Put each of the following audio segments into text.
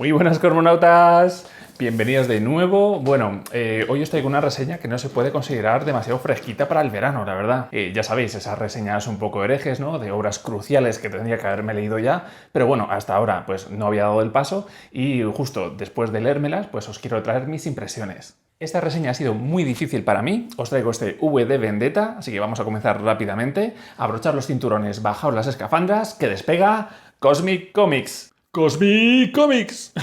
Muy buenas, cosmonautas. Bienvenidos de nuevo. Bueno, hoy os traigo una reseña que no se puede considerar demasiado fresquita para el verano, la verdad. Ya sabéis, esas reseñas un poco herejes, ¿no? De obras cruciales que tendría que haberme leído ya. Pero bueno, hasta ahora pues no había dado el paso y justo después de leérmelas, pues os quiero traer mis impresiones. Esta reseña ha sido muy difícil para mí. Os traigo este V de Vendetta, así que vamos a comenzar rápidamente. Abrochar los cinturones, bajaos las escafandras, que despega Cosmic Comics. ¡Cosmic Comics!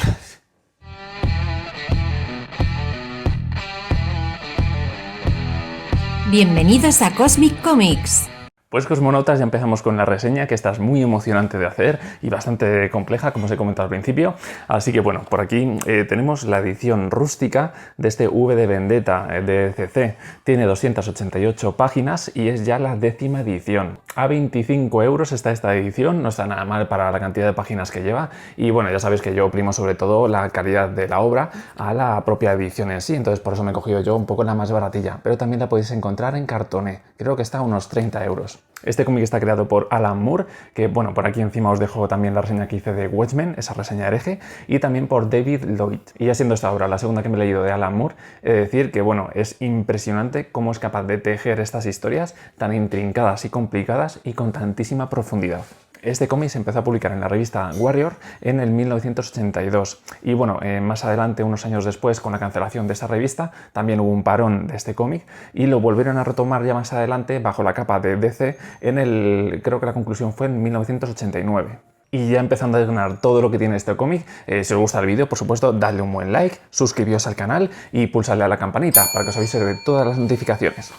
Bienvenidos a Cosmic Comics. Pues cosmonautas, ya empezamos con la reseña, que esta es muy emocionante de hacer y bastante compleja, como os he comentado al principio. Así que bueno, por aquí tenemos la edición rústica de este V de Vendetta de CC. Tiene 288 páginas y es ya la 10ª edición. A 25 € está esta edición, no está nada mal para la cantidad de páginas que lleva. Y bueno, ya sabéis que yo primo sobre todo la calidad de la obra a la propia edición en sí, entonces por eso me he cogido yo un poco la más baratilla. Pero también la podéis encontrar en cartoné, creo que está a unos 30 €. Este cómic está creado por Alan Moore, que bueno, por aquí encima os dejo también la reseña que hice de Watchmen, esa reseña hereje, y también por David Lloyd. Y ya siendo esta obra la segunda que me he leído de Alan Moore, he de decir que bueno, es impresionante cómo es capaz de tejer estas historias tan intrincadas y complicadas y con tantísima profundidad. Este cómic se empezó a publicar en la revista Warrior en el 1982 y bueno, más adelante, unos años después, con la cancelación de esta revista, también hubo un parón de este cómic y lo volvieron a retomar ya más adelante bajo la capa de DC creo que la conclusión fue en 1989. Y ya empezando a ganar todo lo que tiene este cómic, si os gusta el vídeo, por supuesto, dadle un buen like, suscribíos al canal y pulsadle a la campanita para que os avise de todas las notificaciones.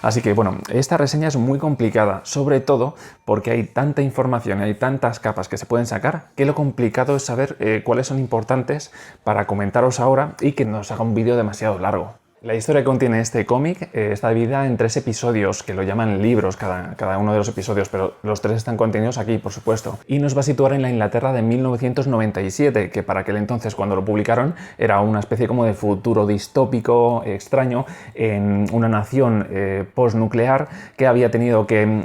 Así que bueno, esta reseña es muy complicada, sobre todo porque hay tanta información y hay tantas capas que se pueden sacar que lo complicado es saber cuáles son importantes para comentaros ahora y que no os haga un vídeo demasiado largo. La historia que contiene este cómic está dividida en 3 episodios, que lo llaman libros cada uno de los episodios, pero los 3 están contenidos aquí, por supuesto. Y nos va a situar en la Inglaterra de 1997, que para aquel entonces, cuando lo publicaron, era una especie como de futuro distópico, extraño, en una nación postnuclear que había tenido que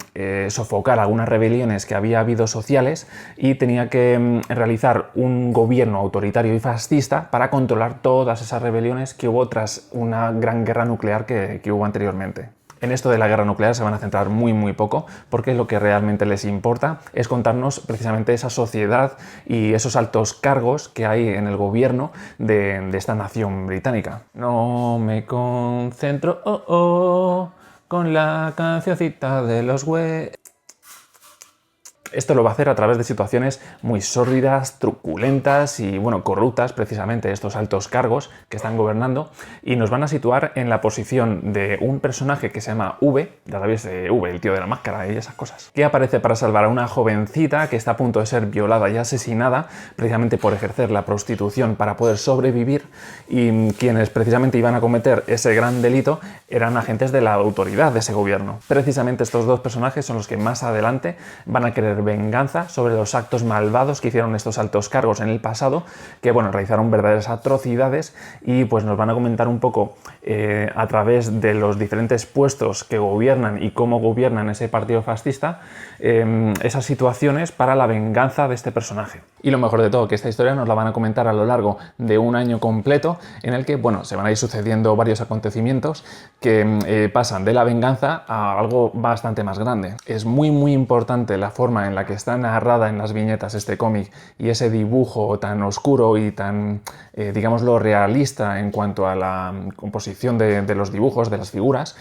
sofocar algunas rebeliones que había habido sociales y tenía que realizar un gobierno autoritario y fascista para controlar todas esas rebeliones que hubo tras una gran guerra nuclear que hubo anteriormente. En esto de la guerra nuclear se van a centrar muy poco porque lo que realmente les importa es contarnos precisamente esa sociedad y esos altos cargos que hay en el gobierno de esta nación británica. No me concentro con la cancioncita de los Esto lo va a hacer a través de situaciones muy sórdidas, truculentas y bueno, corruptas, precisamente estos altos cargos que están gobernando, y nos van a situar en la posición de un personaje que se llama V, ya sabéis, V, el tío de la máscara y esas cosas, que aparece para salvar a una jovencita que está a punto de ser violada y asesinada precisamente por ejercer la prostitución para poder sobrevivir, y quienes precisamente iban a cometer ese gran delito eran agentes de la autoridad de ese gobierno. Precisamente estos dos personajes son los que más adelante van a querer venganza sobre los actos malvados que hicieron estos altos cargos en el pasado, que bueno, realizaron verdaderas atrocidades, y pues nos van a comentar un poco a través de los diferentes puestos que gobiernan y cómo gobiernan ese partido fascista esas situaciones para la venganza de este personaje. Y lo mejor de todo, que esta historia nos la van a comentar a lo largo de un año completo en el que bueno, se van a ir sucediendo varios acontecimientos que pasan de la venganza a algo bastante más grande. Es muy importante la forma en la que está narrada en las viñetas este cómic y ese dibujo tan oscuro y tan, digámoslo, realista en cuanto a la composición de los dibujos, de las figuras,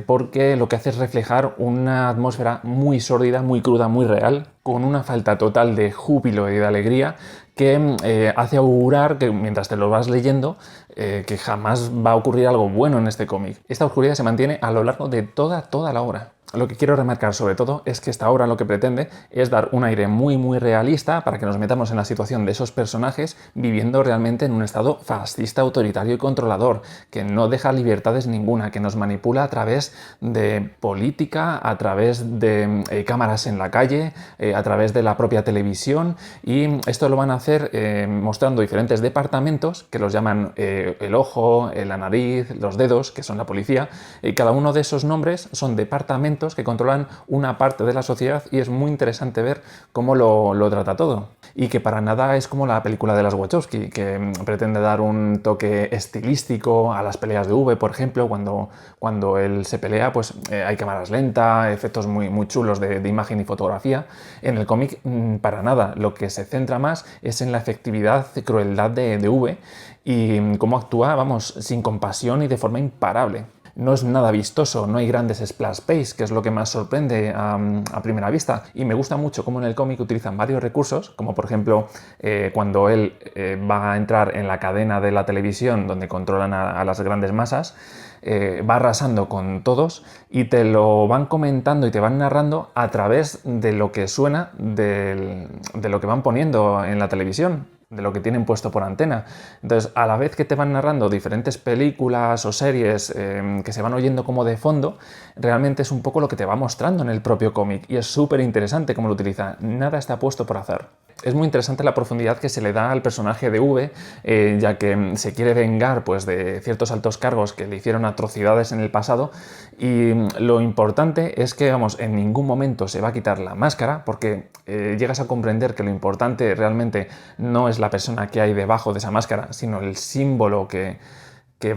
porque lo que hace es reflejar una atmósfera muy sórdida, muy cruda, muy real, con una falta total de júbilo y de alegría que hace augurar que mientras te lo vas leyendo que jamás va a ocurrir algo bueno en este cómic. Esta oscuridad se mantiene a lo largo de toda la obra. Lo que quiero remarcar sobre todo es que esta obra lo que pretende es dar un aire muy realista para que nos metamos en la situación de esos personajes viviendo realmente en un estado fascista, autoritario y controlador, que no deja libertades ninguna, que nos manipula a través de política, a través de cámaras en la calle, a través de la propia televisión, y esto lo van a hacer mostrando diferentes departamentos que los llaman el ojo, la nariz, los dedos, que son la policía, y cada uno de esos nombres son departamentos momentos que controlan una parte de la sociedad y es muy interesante ver cómo lo trata todo. Y que para nada es como la película de las Wachowski, que pretende dar un toque estilístico a las peleas de V, por ejemplo, cuando él se pelea, pues hay cámaras lentas, efectos muy chulos de imagen y fotografía. En el cómic, para nada. Lo que se centra más es en la efectividad y crueldad de V y cómo actúa, vamos, sin compasión y de forma imparable. No es nada vistoso, no hay grandes splash page, que es lo que más sorprende a primera vista. Y me gusta mucho cómo en el cómic utilizan varios recursos, como por ejemplo cuando él va a entrar en la cadena de la televisión donde controlan a las grandes masas, va arrasando con todos y te lo van comentando y te van narrando a través de lo que suena de lo que van poniendo en la televisión, de lo que tienen puesto por antena. Entonces, a la vez que te van narrando diferentes películas o series que se van oyendo como de fondo, realmente es un poco lo que te va mostrando en el propio cómic y es súper interesante cómo lo utiliza. Nada está puesto por hacer. Es muy interesante la profundidad que se le da al personaje de V, ya que se quiere vengar pues, de ciertos altos cargos que le hicieron atrocidades en el pasado y lo importante es que vamos, en ningún momento se va a quitar la máscara porque llegas a comprender que lo importante realmente no es la persona que hay debajo de esa máscara, sino el símbolo que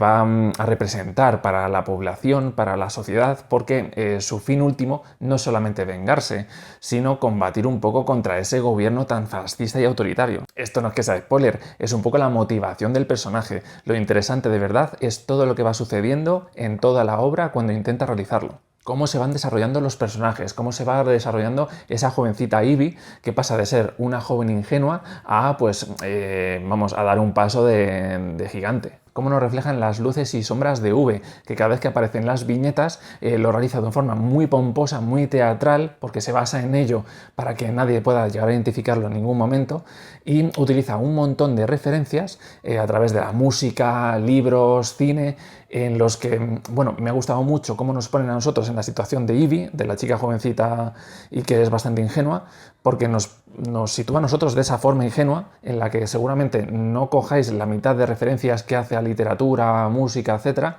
va a representar para la población, para la sociedad, porque su fin último no es solamente vengarse, sino combatir un poco contra ese gobierno tan fascista y autoritario. Esto no es que sea spoiler, es un poco la motivación del personaje. Lo interesante de verdad es todo lo que va sucediendo en toda la obra cuando intenta realizarlo. Cómo se van desarrollando los personajes, cómo se va desarrollando esa jovencita Ivy, que pasa de ser una joven ingenua a, pues, vamos, a dar un paso de gigante. Cómo nos reflejan las luces y sombras de V, que cada vez que aparecen las viñetas lo realiza de una forma muy pomposa, muy teatral, porque se basa en ello para que nadie pueda llegar a identificarlo en ningún momento, y utiliza un montón de referencias a través de la música, libros, cine, en los que, bueno, me ha gustado mucho cómo nos ponen a nosotros en la situación de Ivy, de la chica jovencita y que es bastante ingenua, porque nos sitúa a nosotros de esa forma ingenua en la que seguramente no cojáis la mitad de referencias que hace a literatura, música, etc.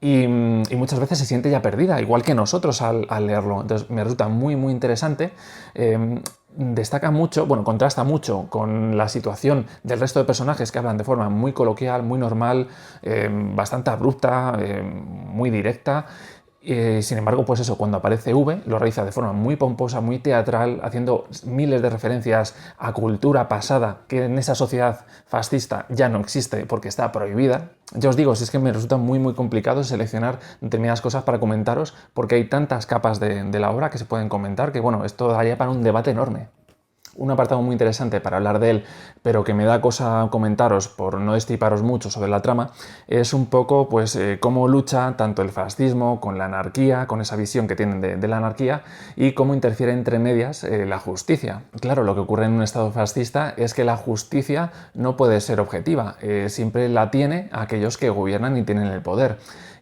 Y muchas veces se siente ya perdida, igual que nosotros al leerlo. Entonces me resulta muy interesante. Destaca mucho, bueno, contrasta mucho con la situación del resto de personajes que hablan de forma muy coloquial, muy normal, bastante abrupta, muy directa. Sin embargo, pues eso, cuando aparece V, lo realiza de forma muy pomposa, muy teatral, haciendo miles de referencias a cultura pasada que en esa sociedad fascista ya no existe porque está prohibida. Ya os digo, si es que me resulta muy complicado seleccionar determinadas cosas para comentaros porque hay tantas capas de la obra que se pueden comentar que, bueno, esto daría para un debate enorme. Un apartado muy interesante para hablar de él, pero que me da cosa comentaros por no destriparos mucho sobre la trama, es un poco pues cómo lucha tanto el fascismo con la anarquía, con esa visión que tienen de la anarquía y cómo interfiere entre medias la justicia. Claro, lo que ocurre en un estado fascista es que la justicia no puede ser objetiva, siempre la tiene aquellos que gobiernan y tienen el poder.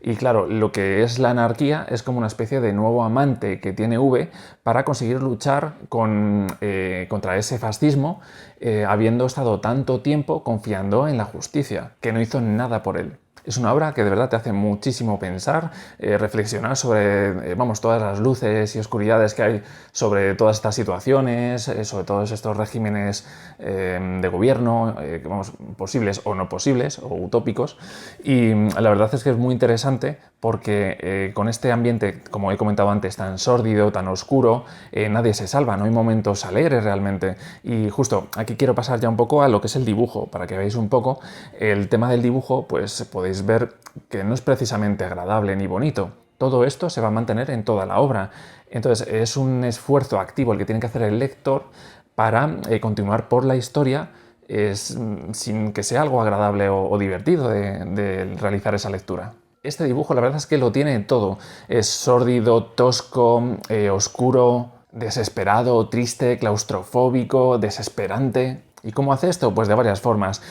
Y claro, lo que es la anarquía es como una especie de nuevo amante que tiene V para conseguir luchar contra ese fascismo, habiendo estado tanto tiempo confiando en la justicia, que no hizo nada por él. Es una obra que de verdad te hace muchísimo pensar, reflexionar sobre todas las luces y oscuridades que hay sobre todas estas situaciones, sobre todos estos regímenes de gobierno, posibles o no posibles, o utópicos. Y la verdad es que es muy interesante porque con este ambiente, como he comentado antes, tan sórdido, tan oscuro, nadie se salva, no hay momentos alegres realmente. Y justo aquí quiero pasar ya un poco a lo que es el dibujo, para que veáis un poco el tema del dibujo, pues podéis ver que no es precisamente agradable ni bonito. Todo esto se va a mantener en toda la obra. Entonces es un esfuerzo activo el que tiene que hacer el lector para continuar por la historia sin que sea algo agradable o divertido de realizar esa lectura. Este dibujo la verdad es que lo tiene todo. Es sórdido, tosco, oscuro, desesperado, triste, claustrofóbico, desesperante. ¿Y cómo hace esto? Pues de varias formas.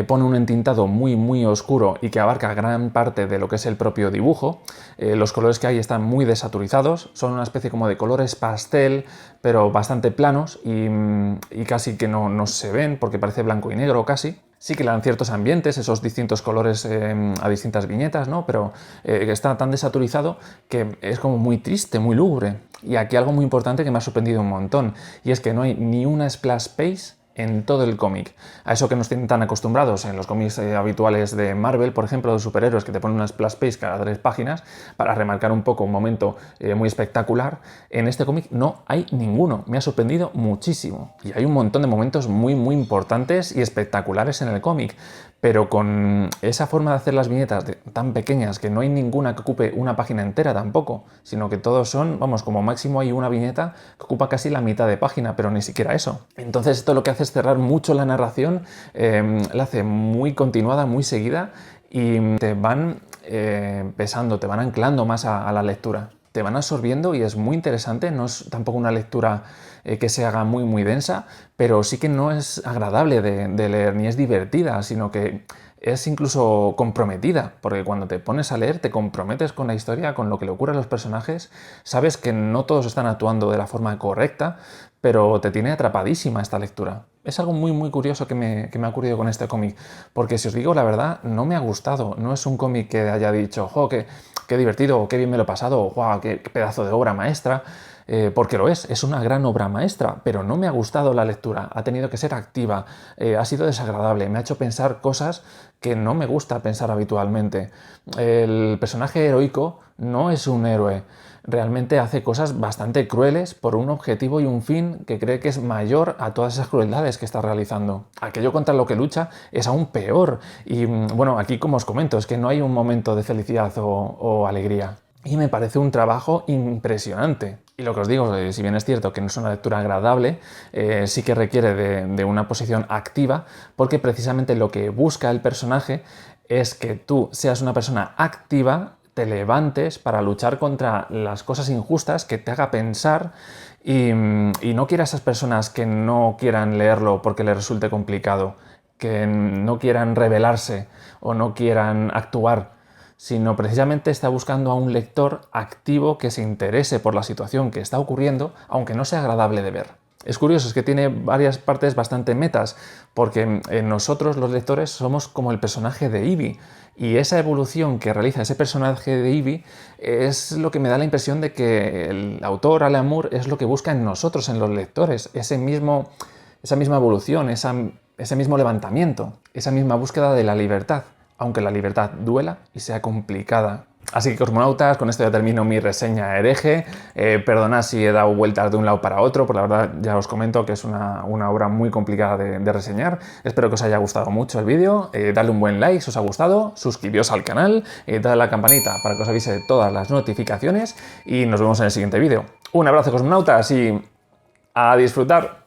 Pone un entintado muy oscuro y que abarca gran parte de lo que es el propio dibujo. Los colores que hay están muy desaturizados, son una especie como de colores pastel, pero bastante planos y casi que no se ven porque parece blanco y negro casi. Sí que le dan ciertos ambientes, esos distintos colores a distintas viñetas, ¿no? Pero está tan desaturizado que es como muy triste, muy lúgubre. Y aquí algo muy importante que me ha sorprendido un montón, y es que no hay ni una splash page en todo el cómic. A eso que nos tienen tan acostumbrados en los cómics habituales de Marvel, por ejemplo, de superhéroes, que te ponen una splash page cada 3 páginas para remarcar un poco un momento muy espectacular. En este cómic no hay ninguno. Me ha sorprendido muchísimo. Y hay un montón de momentos muy importantes y espectaculares en el cómic. Pero con esa forma de hacer las viñetas tan pequeñas, que no hay ninguna que ocupe una página entera tampoco, sino que todos son, vamos, como máximo hay una viñeta que ocupa casi la mitad de página, pero ni siquiera eso. Entonces esto lo que hace es cerrar mucho la narración, la hace muy continuada, muy seguida, y te van pesando, te van anclando más a la lectura. Te van absorbiendo y es muy interesante, no es tampoco una lectura que se haga muy densa, pero sí que no es agradable de leer, ni es divertida, sino que es incluso comprometida, porque cuando te pones a leer te comprometes con la historia, con lo que le ocurre a los personajes, sabes que no todos están actuando de la forma correcta, pero te tiene atrapadísima esta lectura. Es algo muy curioso que me ha ocurrido con este cómic, porque si os digo la verdad, no me ha gustado, no es un cómic que haya dicho, jo, qué divertido, qué bien me lo he pasado, wow, qué pedazo de obra maestra, porque lo es una gran obra maestra, pero no me ha gustado la lectura, ha tenido que ser activa, ha sido desagradable, me ha hecho pensar cosas que no me gusta pensar habitualmente. El personaje heroico no es un héroe, realmente hace cosas bastante crueles por un objetivo y un fin que cree que es mayor a todas esas crueldades que está realizando. Aquello contra lo que lucha es aún peor. Y bueno, aquí como os comento, es que no hay un momento de felicidad o alegría. Y me parece un trabajo impresionante. Y lo que os digo, si bien es cierto que no es una lectura agradable, sí que requiere de una posición activa, porque precisamente lo que busca el personaje es que tú seas una persona activa, te levantes para luchar contra las cosas injustas, que te haga pensar y no quiera esas personas que no quieran leerlo porque les resulte complicado, que no quieran rebelarse o no quieran actuar, sino precisamente está buscando a un lector activo que se interese por la situación que está ocurriendo, aunque no sea agradable de ver. Es curioso, es que tiene varias partes bastante metas, porque nosotros los lectores somos como el personaje de Ivy, y esa evolución que realiza ese personaje de Ivy es lo que me da la impresión de que el autor, Alan Moore, es lo que busca en nosotros, en los lectores, esa misma evolución, ese mismo levantamiento, esa misma búsqueda de la libertad, aunque la libertad duela y sea complicada. Así que, cosmonautas, con esto ya termino mi reseña hereje. Perdonad si he dado vueltas de un lado para otro, porque la verdad ya os comento que es una obra muy complicada de reseñar. Espero que os haya gustado mucho el vídeo. Dadle un buen like si os ha gustado, suscribíos al canal, dadle a la campanita para que os avise de todas las notificaciones y nos vemos en el siguiente vídeo. Un abrazo, cosmonautas, y a disfrutar.